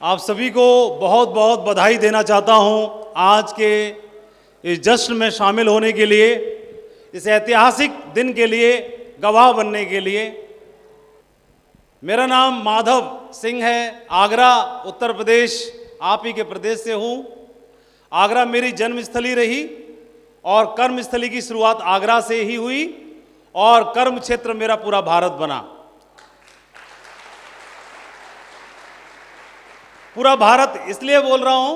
आप सभी को बहुत बहुत बधाई देना चाहता हूं आज के इस जश्न में शामिल होने के लिए, इस ऐतिहासिक दिन के लिए गवाह बनने के लिए। मेरा नाम माधव सिंह है, आगरा उत्तर प्रदेश आप ही के प्रदेश से हूं। आगरा मेरी जन्मस्थली रही और कर्मस्थली की शुरुआत आगरा से ही हुई और कर्म क्षेत्र मेरा पूरा भारत बना। पूरा भारत इसलिए बोल रहा हूं,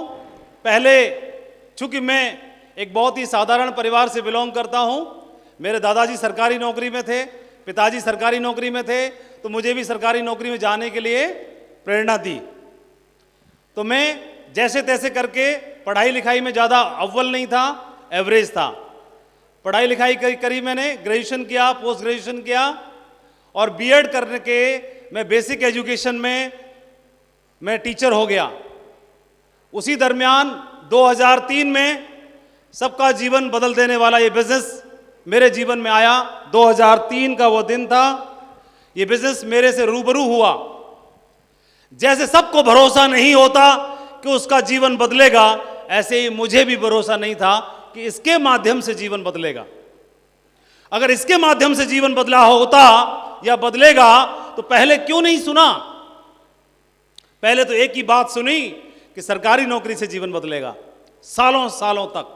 पहले चूंकि मैं एक बहुत ही साधारण परिवार से बिलोंग करता हूं। मेरे दादाजी सरकारी नौकरी में थे, पिताजी सरकारी नौकरी में थे, तो मुझे भी सरकारी नौकरी में जाने के लिए प्रेरणा दी। तो मैं जैसे तैसे करके पढ़ाई लिखाई में ज़्यादा अव्वल नहीं था, एवरेज था। पढ़ाई लिखाई करी मैंने, ग्रेजुएशन किया, पोस्ट ग्रेजुएशन किया और बीएड करने के मैं बेसिक एजुकेशन में मैं टीचर हो गया। उसी दरमियान 2003 में सबका जीवन बदल देने वाला ये बिजनेस मेरे जीवन में आया। 2003 का वो दिन था, ये बिजनेस मेरे से रूबरू हुआ। जैसे सबको भरोसा नहीं होता कि उसका जीवन बदलेगा, ऐसे ही मुझे भी भरोसा नहीं था कि इसके माध्यम से जीवन बदलेगा। अगर इसके माध्यम से जीवन बदला होता या बदलेगा तो पहले क्यों नहीं सुना? पहले तो एक ही बात सुनी कि सरकारी नौकरी से जीवन बदलेगा, सालों सालों तक।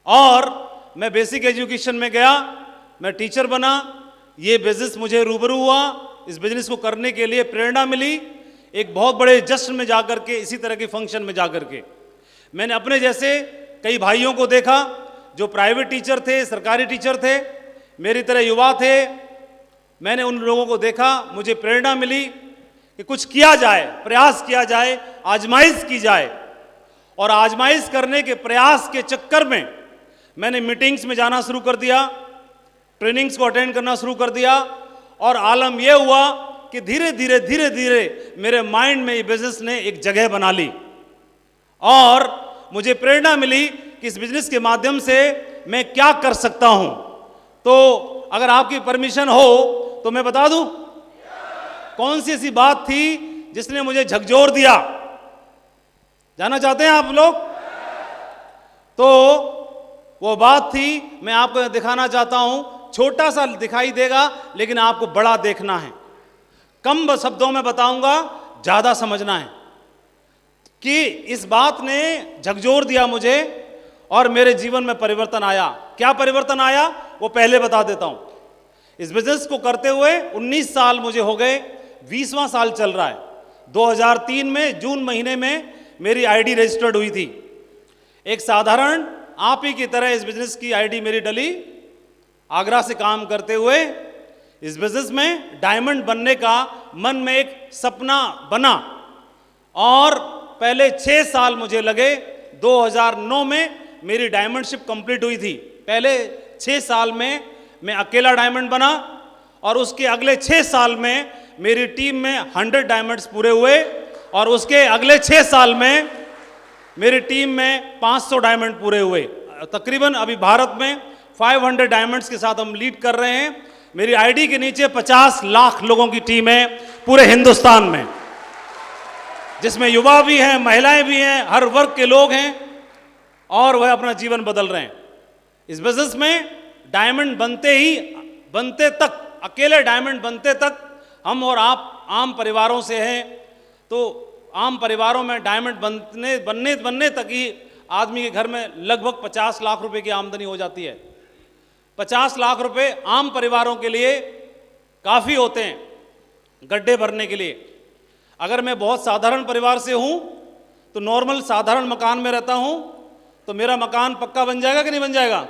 और मैं बेसिक एजुकेशन में गया, मैं टीचर बना, ये बिजनेस मुझे रूबरू हुआ। इस बिजनेस को करने के लिए प्रेरणा मिली एक बहुत बड़े जश्न में जाकर के, इसी तरह के फंक्शन में जाकर के। मैंने अपने जैसे कई भाइयों को देखा जो प्राइवेट टीचर थे, सरकारी टीचर थे, मेरी तरह युवा थे। मैंने उन लोगों को देखा, मुझे प्रेरणा मिली कि कुछ किया जाए, प्रयास किया जाए, आजमाइश की जाए। और आजमाइश करने के प्रयास के चक्कर में मैंने मीटिंग्स में जाना शुरू कर दिया, ट्रेनिंग्स को अटेंड करना शुरू कर दिया और आलम यह हुआ कि धीरे धीरे मेरे माइंड में ये बिजनेस ने एक जगह बना ली और मुझे प्रेरणा मिली कि इस बिजनेस के माध्यम से मैं क्या कर सकता हूं। तो अगर आपकी परमिशन हो तो मैं बता दूं कौन सी ऐसी बात थी जिसने मुझे झकझोर दिया। जानना चाहते हैं आप लोग? तो वो बात थी, मैं आपको दिखाना चाहता हूं। छोटा सा दिखाई देगा लेकिन आपको बड़ा देखना है। कम शब्दों में बताऊंगा, ज्यादा समझना है कि इस बात ने झकझोर दिया मुझे और मेरे जीवन में परिवर्तन आया। क्या परिवर्तन आया वो पहले बता देता हूं। इस बिजनेस को करते हुए 19 साल मुझे हो गए, 20वां साल चल रहा है। 2003 में जून महीने में मेरी आईडी रजिस्टर्ड हुई थी। एक साधारण आप ही की तरह इस बिजनेस की आईडी मेरी डली। आगरा से काम करते हुए इस बिजनेस में डायमंड बनने का मन में एक सपना बना और पहले 6 साल मुझे लगे। 2009 में मेरी डायमंडशिप कंप्लीट हुई थी। पहले 6 साल में मैं अकेला डायमंड बना और उसके अगले 6 साल में मेरी टीम में 100 डायमंड्स पूरे हुए और उसके अगले 6 साल में मेरी टीम में 500 डायमंड पूरे हुए। तकरीबन अभी भारत में 500 डायमंड्स के साथ हम लीड कर रहे हैं। मेरी आईडी के नीचे 50 लाख लोगों की टीम है पूरे हिंदुस्तान में, जिसमें युवा भी हैं, महिलाएं भी हैं, हर वर्ग के लोग हैं और वह अपना जीवन बदल रहे हैं। इस बिजनेस में डायमंड बनते तक, अकेले डायमंड बनते तक हम और आप आम परिवारों से हैं। तो आम परिवारों में डायमंड बनने तक ही आदमी के घर में लगभग 50 लाख रुपए की आमदनी हो जाती है। 50 लाख रुपए आम परिवारों के लिए काफ़ी होते हैं गड्ढे भरने के लिए। अगर मैं बहुत साधारण परिवार से हूँ तो नॉर्मल साधारण मकान में रहता हूँ तो मेरा मकान पक्का बन जाएगा कि नहीं बन जाएगा?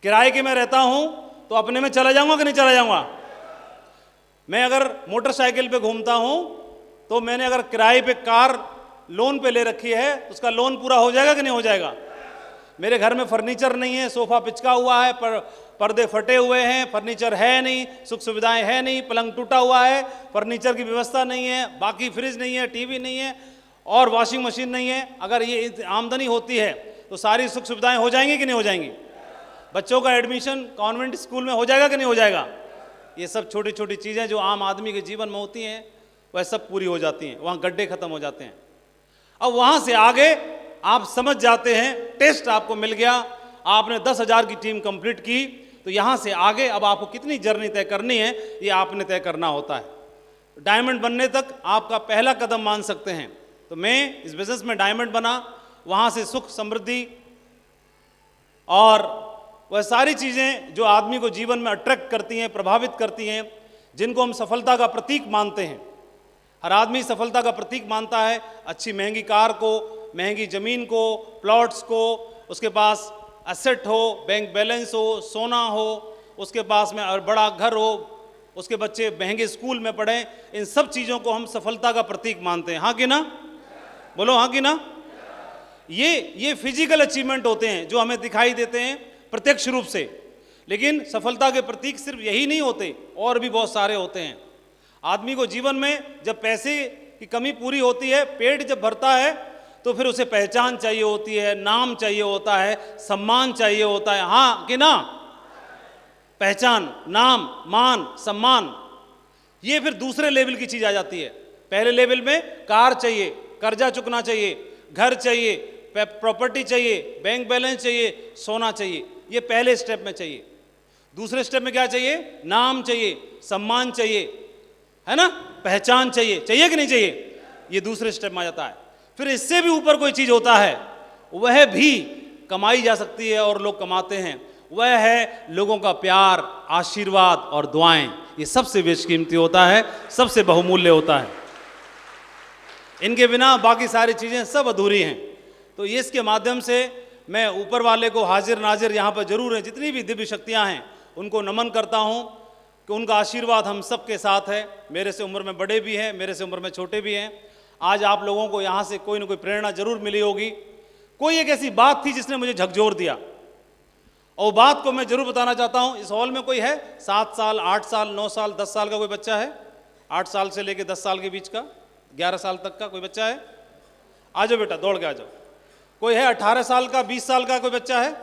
किराए के में रहता हूँ तो अपने में चला जाऊँगा कि नहीं चला जाऊँगा? मैं अगर मोटरसाइकिल पे घूमता हूँ तो मैंने अगर किराए पे कार लोन पे ले रखी है तो उसका लोन पूरा हो जाएगा कि नहीं हो जाएगा? मेरे घर में फर्नीचर नहीं है, सोफा पिचका हुआ है, पर्दे फटे हुए हैं, फर्नीचर है नहीं, सुख सुविधाएं है नहीं, पलंग टूटा हुआ है, फर्नीचर की व्यवस्था नहीं है, बाकी फ्रिज नहीं है, टीवी नहीं है और वॉशिंग मशीन नहीं है। अगर ये आमदनी होती है तो सारी सुख सुविधाएं हो जाएंगी कि नहीं हो जाएंगी? बच्चों का एडमिशन कॉन्वेंट स्कूल में हो जाएगा कि नहीं हो जाएगा? ये सब छोटी छोटी चीज़ें जो आम आदमी के जीवन में होती हैं वह सब पूरी हो जाती हैं, वहाँ गड्ढे खत्म हो जाते हैं। अब वहाँ से आगे आप समझ जाते हैं, टेस्ट आपको मिल गया, आपने 10,000 की टीम कंप्लीट की, तो यहाँ से आगे अब आपको कितनी जर्नी तय करनी है ये आपने तय करना होता है। डायमंड बनने तक आपका पहला कदम मान सकते हैं। तो मैं इस बिजनेस में डायमंड बना, वहाँ से सुख समृद्धि और वह सारी चीज़ें जो आदमी को जीवन में अट्रैक्ट करती हैं, प्रभावित करती हैं, जिनको हम सफलता का प्रतीक मानते हैं। हर आदमी सफलता का प्रतीक मानता है अच्छी महंगी कार को, महंगी ज़मीन को, प्लॉट्स को, उसके पास एसेट हो, बैंक बैलेंस हो, सोना हो, उसके पास में और बड़ा घर हो, उसके बच्चे महंगे स्कूल में पढ़ें। इन सब चीज़ों को हम सफलता का प्रतीक मानते हैं। हाँ कि ना? बोलो हाँ कि ना? ये फिजिकल अचीवमेंट होते हैं जो हमें दिखाई देते हैं प्रत्यक्ष रूप से, लेकिन सफलता के प्रतीक सिर्फ यही नहीं होते, और भी बहुत सारे होते हैं। आदमी को जीवन में जब पैसे की कमी पूरी होती है, पेट जब भरता है, तो फिर उसे पहचान चाहिए होती है, नाम चाहिए होता है, सम्मान चाहिए होता है। हाँ कि ना? पहचान, नाम, मान, सम्मान, ये फिर दूसरे लेवल की चीज आ जाती है। पहले लेवल में कार चाहिए, कर्जा चुकना चाहिए, घर चाहिए, प्रॉपर्टी चाहिए, बैंक बैलेंस चाहिए, सोना चाहिए, ये पहले स्टेप में चाहिए। दूसरे स्टेप में क्या चाहिए? नाम चाहिए, सम्मान चाहिए, है ना, पहचान चाहिए, चाहिए कि नहीं चाहिए? ये दूसरे स्टेप में आ जाता है। फिर इससे भी ऊपर कोई चीज होता है, वह भी कमाई जा सकती है और लोग कमाते हैं, वह है लोगों का प्यार, आशीर्वाद और दुआएं। ये सबसे बेशकीमती होता है, सबसे बहुमूल्य होता है। इनके बिना बाकी सारी चीजें सब अधूरी हैं। तो ये इसके माध्यम से मैं ऊपर वाले को हाजिर नाजिर यहाँ पर जरूर है, जितनी भी दिव्य शक्तियाँ हैं उनको नमन करता हूँ कि उनका आशीर्वाद हम सब के साथ है। मेरे से उम्र में बड़े भी हैं, मेरे से उम्र में छोटे भी हैं। आज आप लोगों को यहाँ से कोई ना कोई प्रेरणा जरूर मिली होगी। कोई एक ऐसी बात थी जिसने मुझे झकझोर दिया, और बात को मैं जरूर बताना चाहता हूँ। इस हॉल में कोई है 7 साल, 8 साल, 9 साल, 10 साल का कोई बच्चा है? 8 साल से लेकर 10 साल के बीच का, 11 साल तक का कोई बच्चा है? आ जाओ बेटा, दौड़ के आ जाओ। कोई है 18 साल का, 20 साल का कोई बच्चा है?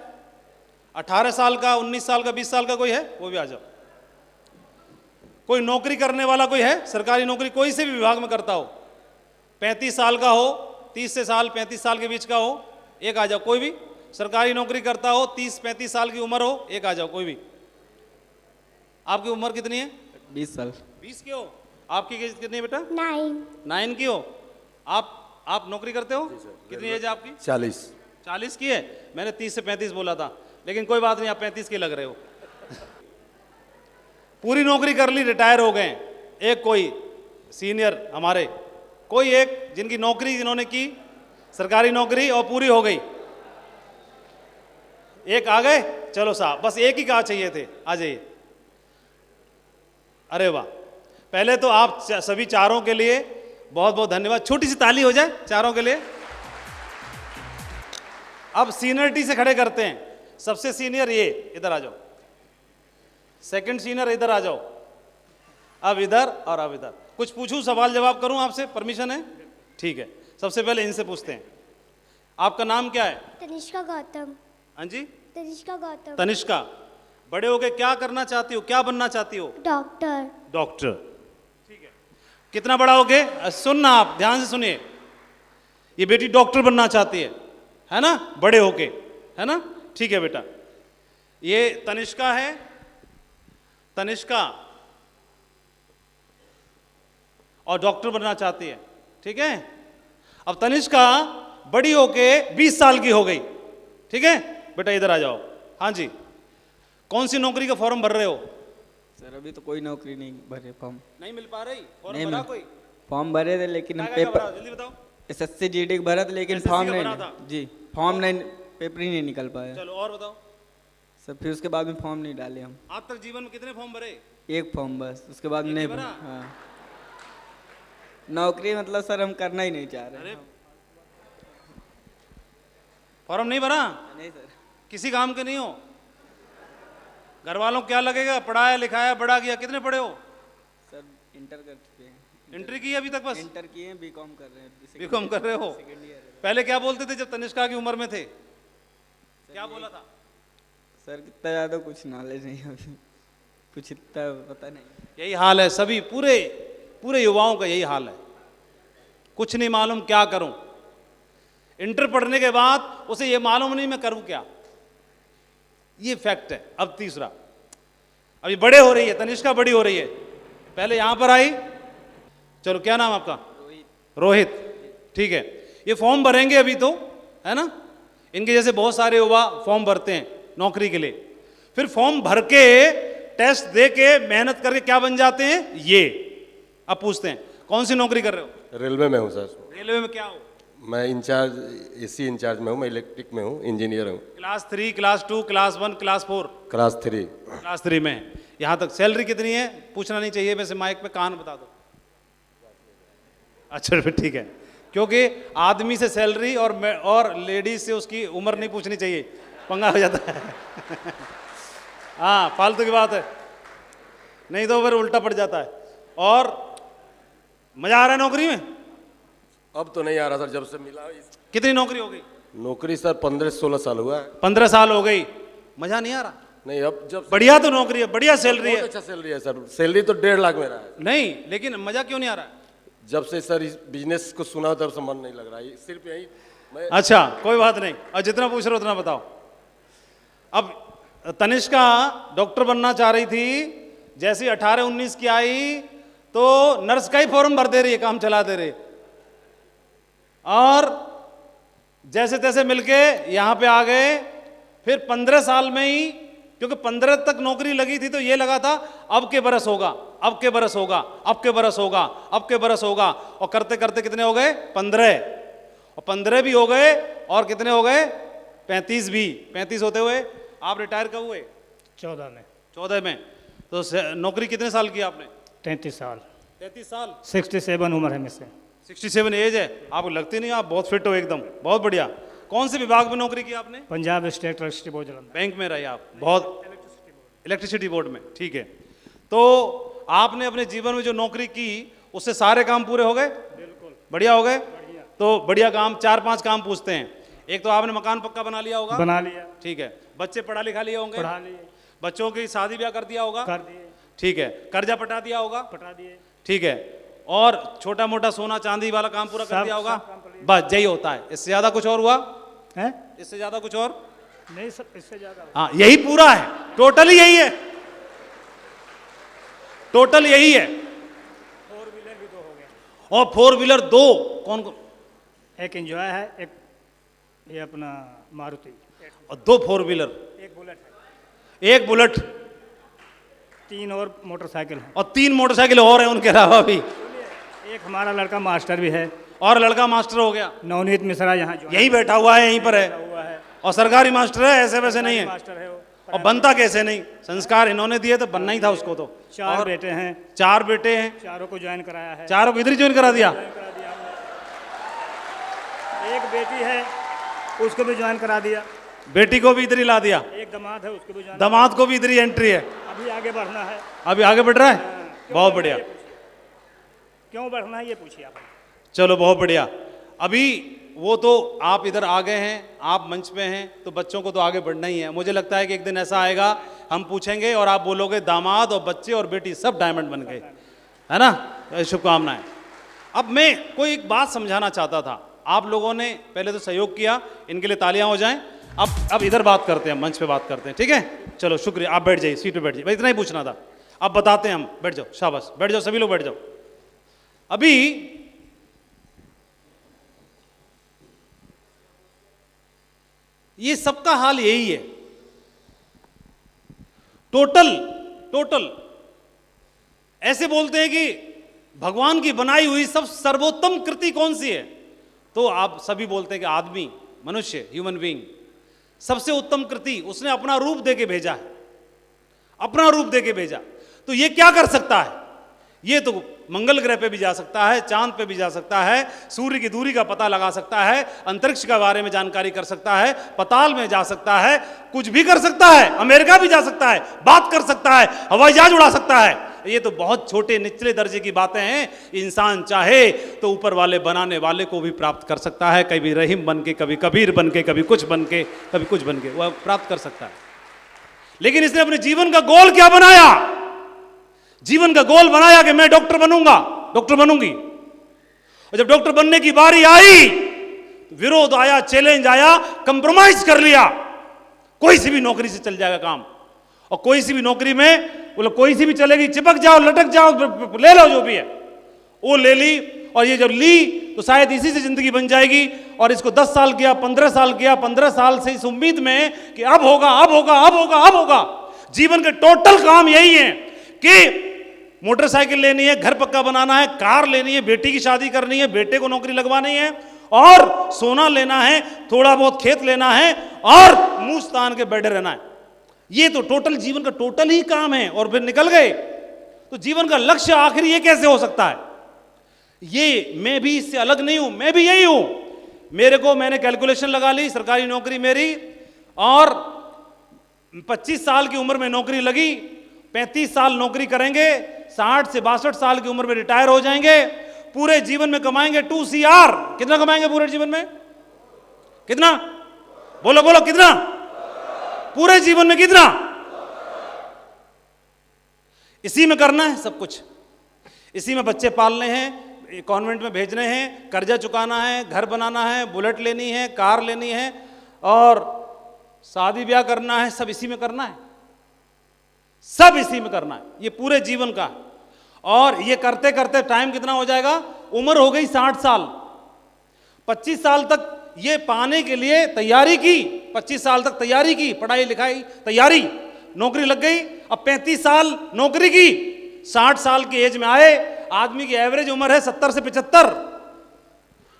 18 साल का, 19 साल का, 20 साल का कोई है? वो भी आ जाओ। कोई नौकरी करने वाला कोई है? सरकारी नौकरी कोई से भी विभाग में करता हो, 35 साल का हो, 30 से साल 35 साल के बीच का हो, एक आ जाओ। कोई भी सरकारी नौकरी करता हो, 30-35 साल की उम्र हो, एक आ जाओ। कोई भी। आपकी उम्र कितनी है? 20 साल। 20 की हो? आपकी कितनी है बेटा? 9 की हो? आप नौकरी करते हो? कितनी एज है आपकी? 40 की है? मैंने 30 से 35 बोला था, लेकिन कोई बात नहीं, आप 35 के लग रहे हो। पूरी नौकरी कर ली, रिटायर हो गए। एक कोई सीनियर हमारे, कोई एक जिनकी नौकरी जिन्होंने की, सरकारी नौकरी, और पूरी हो गई। एक आ गए, चलो साहब, बस एक ही कहा चाहिए थे, आ जाइए। अरे वाह, पहले तो आप सभी चारों के लिए बहुत बहुत धन्यवाद। छोटी सी ताली हो जाए चारों के लिए। अब सीनियरिटी से खड़े करते हैं। सबसे सीनियर ये, इधर आ जाओ। सेकंड सीनियर इधर आ जाओ। अब इधर और अब इधर। कुछ पूछूं, सवाल जवाब करूं आपसे? परमिशन है? ठीक है। सबसे पहले इनसे पूछते हैं, आपका नाम क्या है? तनिष्का गौतम। हाँ जी? तनिष्का गौतम। तनिष्का, बड़े होके क्या करना चाहती हो, क्या बनना चाहती हो? डॉक्टर। डॉक्टर, ठीक है। कितना बड़ा होगे? सुनना, आप ध्यान से सुनिए। ये बेटी डॉक्टर बनना चाहती है ना, बड़े होके, है ना? ठीक है बेटा। ये तनिष्का है। तनिष्का और डॉक्टर बनना चाहती है, ठीक है। अब तनिष्का बड़ी होके 20 साल की हो गई, ठीक है बेटा, इधर आ जाओ। हाँ जी, कौन सी नौकरी का फॉर्म भर रहे हो? सर अभी तो कोई नौकरी नहीं भरे, फॉर्म नहीं मिल पा रही? फॉर्म नहीं भरा? मिल- कोई फॉर्म भरे थे लेकिन क्या पेपर जल्दी बताओ। SSC GD भरा था, लेकिन SSC फॉर्म का नहीं भरा था? जी, फॉर्म नहीं, पेपर ही नहीं निकल पाया चलो और बताओ। सर। फिर उसके बाद में फॉर्म नहीं डाले हम। आज तक जीवन में कितने फॉर्म भरे? एक फॉर्म बस, उसके बाद एक नहीं ही भरा? हाँ। नौकरी मतलब सर हम करना ही नहीं चाह रहे। अरे फॉर्म नहीं भरा? नहीं सर। किसी काम के नहीं हो? घर वालों को क्या लगेगा? पढ़ाया लिखाया बड़ा किया। कितने पढ़े हो? सर इंटर कर चुके हैं। एंट्री की अभी तक? बस इंटर किए हैं, बीकॉम कर रहे हैं। बीकॉम कर रहे हो? सेकेंड ईयर है। पहले क्या बोलते थे जब तनिष्का की उम्र में थे? क्या बोला था? सर कितना ज़्यादा कुछ नॉलेज नहीं है अभी, कुछ इतना पता नहीं। यही हाल है सभी, पूरे पूरे युवाओं का यही हाल है, कुछ नहीं मालूम क्या करूं। इंटर पढ़ने के बाद उसे ये मालूम नहीं मैं करूं क्या, ये फैक्ट है। अब तीसरा, अभी बड़े हो रही है, तनिष्का बड़ी हो रही है, पहले यहां पर आई। चलो क्या नाम आपका? रोहित, ठीक है। ये फॉर्म भरेंगे अभी तो, है ना, इनके जैसे बहुत सारे युवा फॉर्म भरते हैं नौकरी के लिए, फिर फॉर्म भर के टेस्ट दे के मेहनत करके क्या बन जाते हैं ये। अब पूछते हैं कौन सी नौकरी कर रहे हो? रेलवे में हूँ सर। रेलवे में क्या हो? मैं इंचार्ज, एसी इंचार्ज में हूँ, मैं इलेक्ट्रिक में हूँ, इंजीनियर हूँ। Class 3, class 2, class 1, class 4? Class 3। Class 3 में। यहाँ तक सैलरी कितनी है पूछना नहीं चाहिए, वैसे माइक पे कान बता दो। अच्छा फिर ठीक है, क्योंकि आदमी से सैलरी और लेडीज से उसकी उम्र नहीं पूछनी चाहिए, पंगा हो जाता है। हाँ फालतू की बात है, नहीं तो फिर उल्टा पड़ जाता है। और मजा आ रहा है नौकरी में? अब तो नहीं आ रहा सर, जब से मिला। कितनी नौकरी हो गई? नौकरी सर 15-16 साल हुआ है। 15 साल हो गई, मजा नहीं आ रहा? नहीं, अब जब बढ़िया तो नौकरी है, बढ़िया सैलरी है। अच्छा सैलरी है सर, सैलरी तो 1.5 लाख मेरा है। नहीं लेकिन मजा क्यों नहीं आ रहा है? जब से सर इस बिजनेस को सुना तब से मन नहीं लग रहा है, सिर्फ यही मैं। अच्छा कोई बात नहीं, और जितना पूछ रहे हो उतना बताओ। अब तनिष्का डॉक्टर बनना चाह रही थी, जैसे 18-19 की आई तो नर्स का ही फॉर्म भर दे रही है, काम चला दे रही है, और जैसे तैसे मिलके यहां पे आ गए। फिर 15 साल में ही, क्योंकि 15 तक नौकरी लगी थी तो ये लगा था अब के बरस होगा, अब के बरस होगा, अब के बरस होगा, अब के बरस होगा, और करते करते कितने हो गए? 15। और 15 भी हो गए, और कितने हो गए? 35 भी। 35 होते हुए आप रिटायर कब हुए? 14 में। 14 में। तो नौकरी कितने साल की आपने? 33 साल। 33 साल। 67 उम्र है मुझसे। 67 एज है आपको? लगती नहीं, आप बहुत फिट हो एकदम, बहुत बढ़िया। कौन से विभाग में नौकरी की आपने? Punjab state electricity board Jalandhar. Bank में रहे आप? बहुत, इलेक्ट्रिसिटी बोर्ड में, ठीक है। तो आपने अपने जीवन में जो नौकरी की उससे सारे काम पूरे हो गए? बिल्कुल बढ़िया हो गए। तो बढ़िया काम, 4-5 काम पूछते हैं। एक तो आपने मकान पक्का बना लिया होगा? बना लिया। ठीक है। बच्चे पढ़ा लिखा लिए होंगे? पढ़ा लिए। बच्चों की शादी ब्याह कर दिया होगा? कर दिए। ठीक है। कर्जा पटा दिया होगा? पटा दिए। ठीक है। और छोटा मोटा सोना चांदी वाला काम पूरा कर सब- दिया होगा? सब काम कर लिया। बस यही होता है, इससे ज्यादा कुछ और हुआ? है? इससे ज्यादा कुछ और? नहीं सर, इससे ज्यादा। हाँ यही पूरा है, टोटल यही है, टोटल यही है। 4 व्हीलर भी 2 हो गए। और 4 व्हीलर 2 कौन कौन? एक एंजॉय है, एक ये अपना मारुति, और 2 4 व्हीलर, एक बुलेट है, 1 बुलेट, 3 और मोटरसाइकिल है। और 3 मोटरसाइकिल और हैं उनके अलावा भी। एक हमारा लड़का मास्टर भी है, और लड़का मास्टर हो गया, नवनीत मिश्रा, यहाँ जो यहीं बैठा हुआ है, यहीं पर है, हुआ है। और सरकारी मास्टर है, ऐसे वैसे नहीं है। मास्टर है वो। और बनता कैसे नहीं? संस्कार इन्होंने दिए तो बनना ही था उसको तो। 4 और बेटे हैं, 4 बेटे हैं, चारों को ज्वाइन कराया है। चारों को इधर ही ज्वाइन करा दिया। ज्वाइन करा दिया हमने। एक बेटी है, उसको भी ज्वाइन करा दिया। बेटी को भी इधर ही ला दिया। एक दामाद है, उसको भी ज्वाइन। दामाद को भी इधर ही एंट्री है। अभी आगे बढ़ना है। अभी आगे बढ़ रहा है, क्यों बहुत बढ़ना बढ़िया। है ये पूछिए। क्यों बढ़ना है ये पूछिए आप। चलो बहुत बढ़िया। अभी वो तो आप इधर आ गए हैं, आप मंच पे हैं, तो बच्चों को तो आगे बढ़ना ही है। मुझे लगता है कि एक दिन ऐसा आएगा, हम पूछेंगे और आप बोलोगे दामाद और बच्चे और बेटी सब डायमंड बन गए, है ना? शुभकामनाएं। अब मैं कोई एक बात समझाना चाहता था, आप लोगों ने पहले तो सहयोग किया, इनके लिए तालियां हो जाएं। अब इधर बात करते हैं, मंच पे बात करते हैं, ठीक है? चलो शुक्रिया, आप बैठ जाइए, सीट पे बैठ जाइए, इतना ही पूछना था। अब बताते हैं हम, बैठ जाओ, शाबाश, बैठ जाओ, सभी लोग बैठ जाओ। अभी ये सबका हाल यही है, टोटल ऐसे बोलते हैं कि भगवान की बनाई हुई सब सर्वोत्तम कृति कौन सी है? तो आप सभी बोलते हैं कि आदमी, मनुष्य, ह्यूमन बीइंग सबसे उत्तम कृति, उसने अपना रूप देके भेजा है, अपना रूप देके भेजा। तो ये क्या कर सकता है? ये तो मंगल ग्रह पे भी जा सकता है, चांद पे भी जा सकता है, सूर्य की दूरी का पता लगा सकता है, अंतरिक्ष के बारे में जानकारी कर सकता है, पाताल में जा सकता है, कुछ भी कर सकता है, अमेरिका भी जा सकता है, बात कर सकता है, हवाई जहाज उड़ा सकता है। ये तो बहुत छोटे निचले दर्जे की बातें हैं। इंसान चाहे तो ऊपर वाले बनाने वाले को भी प्राप्त कर सकता है, कभी रहीम बन के, कभी कबीर बन के, कभी कुछ बन के, कभी कुछ बन के, वह प्राप्त कर सकता है। लेकिन इसने अपने जीवन का गोल क्या बनाया? जीवन का गोल बनाया कि मैं डॉक्टर बनूंगा, डॉक्टर बनूंगी। और जब डॉक्टर बनने की बारी आई, विरोध आया, चैलेंज आया, कंप्रोमाइज कर लिया, कोई सी भी नौकरी से चल जाएगा काम, और कोई सी भी नौकरी में बोले कोई सी भी चलेगी, चिपक जाओ, लटक जाओ, ले लो जो भी है, वो ले ली। और ये जब ली तो शायद इसी से जिंदगी बन जाएगी। और इसको 10 साल किया, 15 साल किया, 15 साल से इस उम्मीद में कि अब होगा, अब होगा, अब होगा, अब होगा। जीवन के टोटल काम यही है कि मोटरसाइकिल लेनी है, घर पक्का बनाना है, कार लेनी है, बेटी की शादी करनी है, बेटे को नौकरी लगवानी है, और सोना लेना है, थोड़ा बहुत खेत लेना है, और मुंह तान के बैठे रहना है। ये तो टोटल जीवन का टोटल ही काम है। और फिर निकल गए तो जीवन का लक्ष्य आखिर ये कैसे हो सकता है? ये मैं भी इससे अलग नहीं हूं, मैं भी यही हूं। मैंने कैलकुलेशन लगा ली, सरकारी नौकरी मेरी, और 25 साल की उम्र में नौकरी लगी, 35 साल नौकरी करेंगे, 60 से 62 साल की उम्र में रिटायर हो जाएंगे, पूरे जीवन में कमाएंगे 2 CR। कितना कमाएंगे पूरे जीवन में? कितना? बोलो बोलो, कितना? पूरे जीवन में कितना? इसी में करना है सब कुछ। इसी में बच्चे पालने हैं, कॉन्वेंट में भेजने हैं, कर्जा चुकाना है, घर बनाना है, बुलेट लेनी है, कार लेनी है, और शादी ब्याह करना है, सब इसी में करना है, सब इसी में करना है, ये पूरे जीवन का। और ये करते करते टाइम कितना हो जाएगा? उम्र हो गई 60 साल। 25 साल तक ये पाने के लिए तैयारी की, 25 साल तक तैयारी की, पढ़ाई लिखाई तैयारी, नौकरी लग गई। अब 35 साल नौकरी की, 60 साल की एज में आए, आदमी की एवरेज उम्र है 70 से 75,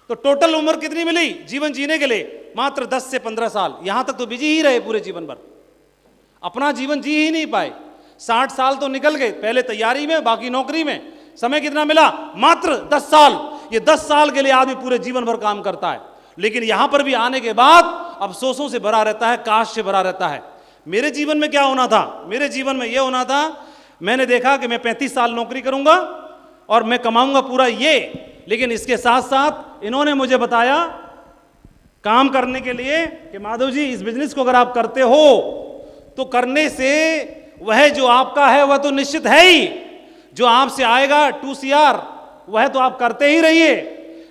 तो टोटल उम्र कितनी मिली जीवन जीने के लिए? मात्र 10 से 15 साल। यहां तक तो बिजी ही रहे पूरे जीवन भर, अपना जीवन जी ही नहीं पाए। 60 साल तो निकल गए, पहले तैयारी में, बाकी नौकरी में। समय कितना मिला? मात्र 10 साल। ये 10 साल के लिए आदमी पूरे जीवन भर काम करता है, लेकिन यहां पर भी आने के बाद अफसोसों से भरा रहता है, काश से भरा रहता है। मेरे जीवन में क्या होना था? मेरे जीवन में यह होना था, मैंने देखा कि मैं 35 साल नौकरी करूंगा और मैं कमाऊंगा पूरा ये, लेकिन इसके साथ साथ इन्होंने मुझे बताया काम करने के लिए कि माधव जी, इस बिजनेस को अगर आप करते हो तो करने से वह जो आपका है वह तो निश्चित है ही, जो आपसे आएगा 2 CR वह तो आप करते ही रहिए,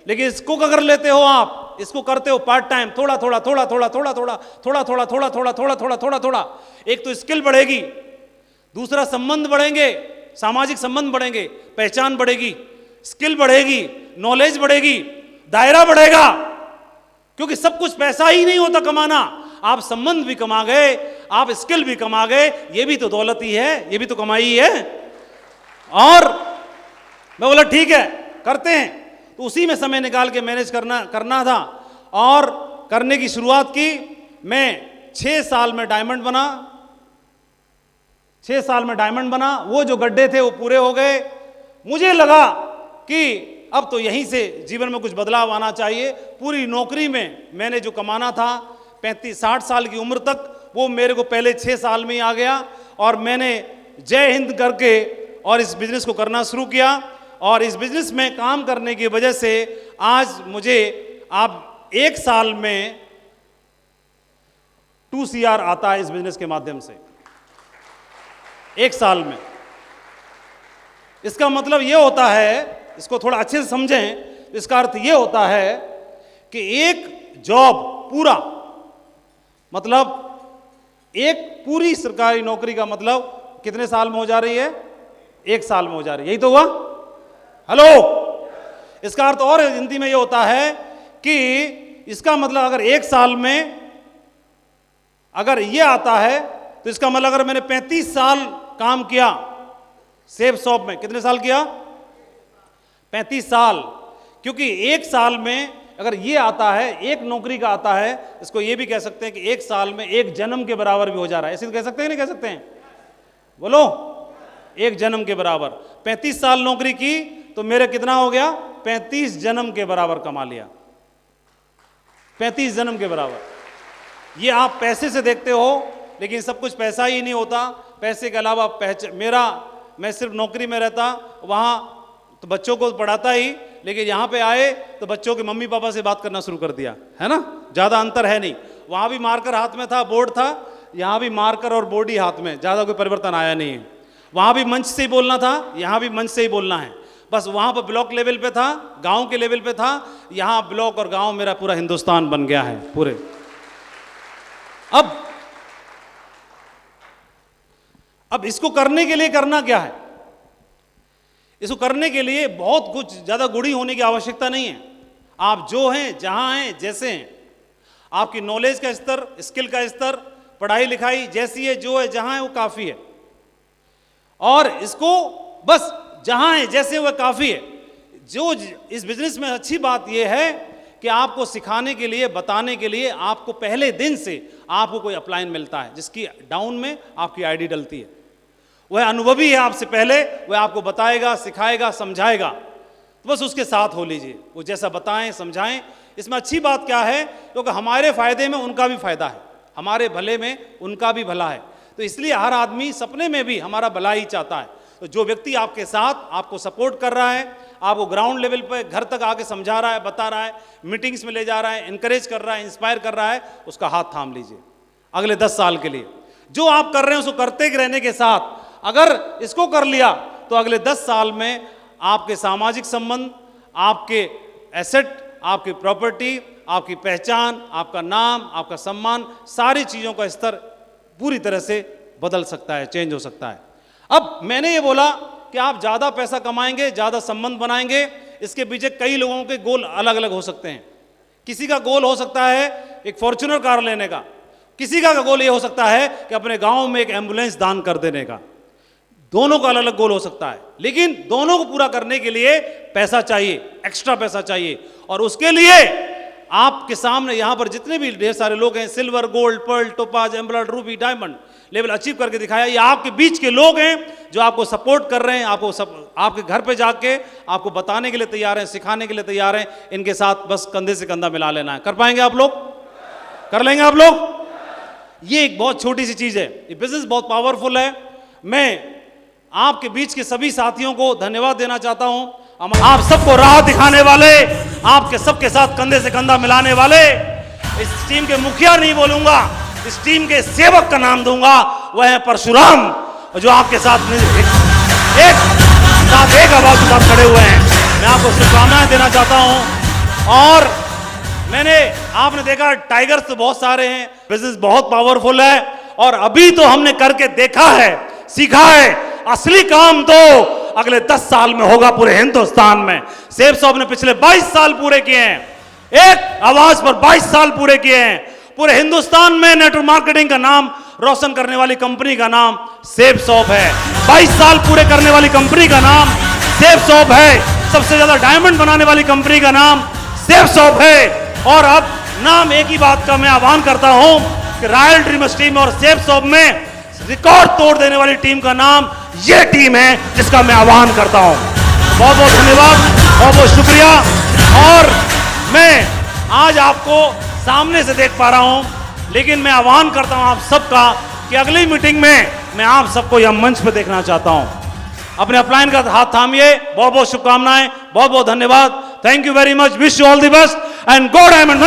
लेकिन इसको अगर लेते हो आप, इसको करते हो पार्ट टाइम, थोड़ा थोड़ा थोड़ा थोड़ा थोड़ा थोड़ा थोड़ा थोड़ा थोड़ा थोड़ा थोड़ा थोड़ा थोड़ा थोड़ा, एक तो स्किल बढ़ेगी, दूसरा संबंध बढ़ेंगे, सामाजिक संबंध बढ़ेंगे, पहचान बढ़ेगी, स्किल बढ़ेगी, नॉलेज बढ़ेगी, दायरा बढ़ेगा। क्योंकि सब कुछ पैसा ही नहीं होता कमाना, आप संबंध भी कमा गए, आप स्किल भी कमा गए, ये भी तो दौलत ही है, ये भी तो कमाई ही है। और मैं बोला ठीक है करते हैं, तो उसी में समय निकाल के मैनेज करना था और करने की शुरुआत की। मैं 6 साल में डायमंड बना, 6 साल में डायमंड बना, वो जो गड्ढे थे वो पूरे हो गए। मुझे लगा कि अब तो यहीं से जीवन में कुछ बदलाव आना चाहिए। पूरी नौकरी में मैंने जो कमाना था 35-60 साल की उम्र तक, वो मेरे को पहले 6 साल में ही आ गया, और मैंने जय हिंद करके और इस बिजनेस को करना शुरू किया। और इस बिजनेस में काम करने की वजह से आज मुझे आप 1 साल में 2 CR आता है इस बिजनेस के माध्यम से, 1 साल में। इसका मतलब यह होता है, इसको थोड़ा अच्छे से समझें, इसका अर्थ यह होता है कि एक जॉब पूरा, मतलब एक पूरी सरकारी नौकरी का मतलब कितने साल में हो जा रही है? 1 साल में हो जा रही है। यही तो हुआ? हेलो, इसका अर्थ और हिंदी में यह होता है कि इसका मतलब अगर 1 साल में अगर यह आता है तो इसका मतलब अगर मैंने 35 साल काम किया सेब शॉप में, कितने साल किया? 35 साल। क्योंकि 1 साल में अगर ये आता है, एक नौकरी का आता है, इसको ये भी कह सकते हैं कि 1 साल में 1 जन्म के बराबर भी हो जा रहा है। ऐसे कह सकते हैं, नहीं कह सकते हैं? बोलो, 1 जन्म के बराबर। 35 साल नौकरी की तो मेरे कितना हो गया? 35 जन्म के बराबर कमा लिया, 35 जन्म के बराबर। ये आप पैसे से देखते हो, लेकिन सब कुछ पैसा ही नहीं होता। पैसे के अलावा मैं सिर्फ नौकरी में रहता, वहाँ तो बच्चों को पढ़ाता ही, लेकिन यहाँ पे आए तो बच्चों के मम्मी पापा से बात करना शुरू कर दिया, है ना? ज़्यादा अंतर है नहीं। वहाँ भी मार्कर हाथ में था, बोर्ड था, यहाँ भी मार्कर और बोर्ड ही हाथ में, ज़्यादा कोई परिवर्तन आया नहीं है। वहाँ भी मंच से ही बोलना था, यहाँ भी मंच से ही बोलना है। बस वहां पर ब्लॉक लेवल पे था, गांव के लेवल पे था, यहां ब्लॉक और गांव मेरा पूरा हिंदुस्तान बन गया है पूरे। अब इसको करने के लिए करना क्या है? इसको करने के लिए बहुत कुछ ज्यादा गुणी होने की आवश्यकता नहीं है। आप जो हैं, जहां हैं, जैसे हैं, आपकी नॉलेज का स्तर, स्किल का स्तर, पढ़ाई लिखाई जैसी है, जो है, जहां है, वो काफी है। और इसको बस जहां है जैसे वह काफी है। जो इस बिजनेस में अच्छी बात यह है कि आपको सिखाने के लिए, बताने के लिए आपको पहले दिन से आपको कोई अपलाइन मिलता है, जिसकी डाउन में आपकी आईडी डलती है। वह अनुभवी है आपसे पहले, वह आपको बताएगा, सिखाएगा, समझाएगा, तो बस उसके साथ हो लीजिए। वो जैसा बताएं, समझाएं। इसमें अच्छी बात क्या है, क्योंकि हमारे फायदे में उनका भी फायदा है, हमारे भले में उनका भी भला है। तो इसलिए हर आदमी सपने में भी हमारा भला ही चाहता है। तो जो व्यक्ति आपके साथ, आपको सपोर्ट कर रहा है, आपको ग्राउंड लेवल पर घर तक आके समझा रहा है, बता रहा है, मीटिंग्स में ले जा रहा है, इंकरेज कर रहा है, इंस्पायर कर रहा है, उसका हाथ थाम लीजिए अगले 10 साल के लिए। जो आप कर रहे हैं उसको करते रहने के साथ अगर इसको कर लिया तो अगले 10 साल में आपके सामाजिक संबंध, आपके एसेट, आपकी प्रॉपर्टी, आपकी पहचान, आपका नाम, आपका सम्मान, सारी चीज़ों का स्तर पूरी तरह से बदल सकता है, चेंज हो सकता है। अब मैंने ये बोला कि आप ज़्यादा पैसा कमाएंगे, ज़्यादा संबंध बनाएंगे, इसके पीछे कई लोगों के गोल अलग अलग हो सकते हैं। किसी का गोल हो सकता है एक फॉर्च्यूनर कार लेने का, किसी का गोल ये हो सकता है कि अपने गांव में एक एम्बुलेंस दान कर देने का। दोनों का अलग अलग गोल हो सकता है, लेकिन दोनों को पूरा करने के लिए पैसा चाहिए, एक्स्ट्रा पैसा चाहिए। और उसके लिए आपके सामने यहां पर जितने भी ढेर सारे लोग हैं, silver, gold, pearl, topaz, emerald, ruby, diamond level achieve करके दिखाया, ये आपके बीच के लोग हैं जो आपको सपोर्ट कर रहे हैं, आपके घर पे जाके आपको बताने के लिए तैयार हैं, सिखाने के लिए तैयार हैं। इनके साथ बस कंधे से कंधा मिला लेना है। कर पाएंगे आप लोग? कर लेंगे आप लोग? ये एक बहुत छोटी सी चीज है, ये बिजनेस बहुत पावरफुल है। मैं आपके बीच के सभी साथियों को धन्यवाद देना चाहता हूं। आप सबको राह दिखाने वाले, आपके सबके साथ कंधे से कंधा मिलाने वाले, इस टीम के मुखिया नहीं बोलूंगा, इस टीम के सेवक का नाम दूंगा, वह है परशुराम, जो आपके साथ एक आवाज के साथ खड़े हुए हैं। मैं आपको शुभकामनाएं देना चाहता हूं। और आपने देखा टाइगर्स तो बहुत सारे हैं, बिजनेस बहुत पावरफुल है, और अभी तो हमने करके देखा है, सीखा है। असली काम तो अगले 10 साल में होगा पूरे हिंदुस्तान में। सेब साहब ने पिछले 22 साल पूरे किए हैं, एक आवाज पर 22 साल पूरे किए हैं। पूरे हिंदुस्तान में नेटवर्क मार्केटिंग का नाम रोशन करने वाली कंपनी का नाम सेब शॉप है। 22 साल पूरे करने वाली कंपनी का नाम सेब शॉप है। सबसे ज्यादा डायमंड बनाने वाली कंपनी का नाम सेब शॉप है। और अब नाम एक ही बात का मैं आह्वान करता हूं कि रॉयल ड्रीमर्स टीम और सेब शॉप में रिकॉर्ड तोड़ देने वाली टीम का नाम ये टीम है, जिसका मैं आह्वान करता हूं। बहुत बहुत धन्यवाद, बहुत बहुत शुक्रिया। और मैं आज आपको सामने से देख पा रहा हूं, लेकिन मैं आह्वान करता हूं आप सबका कि अगली मीटिंग में मैं आप सबको यह मंच पर देखना चाहता हूं। अपने अपलाइन का हाथ थामिए। बहुत बहुत शुभकामनाएं, बहुत बहुत धन्यवाद। Thank you very much, wish you all the best and go diamond.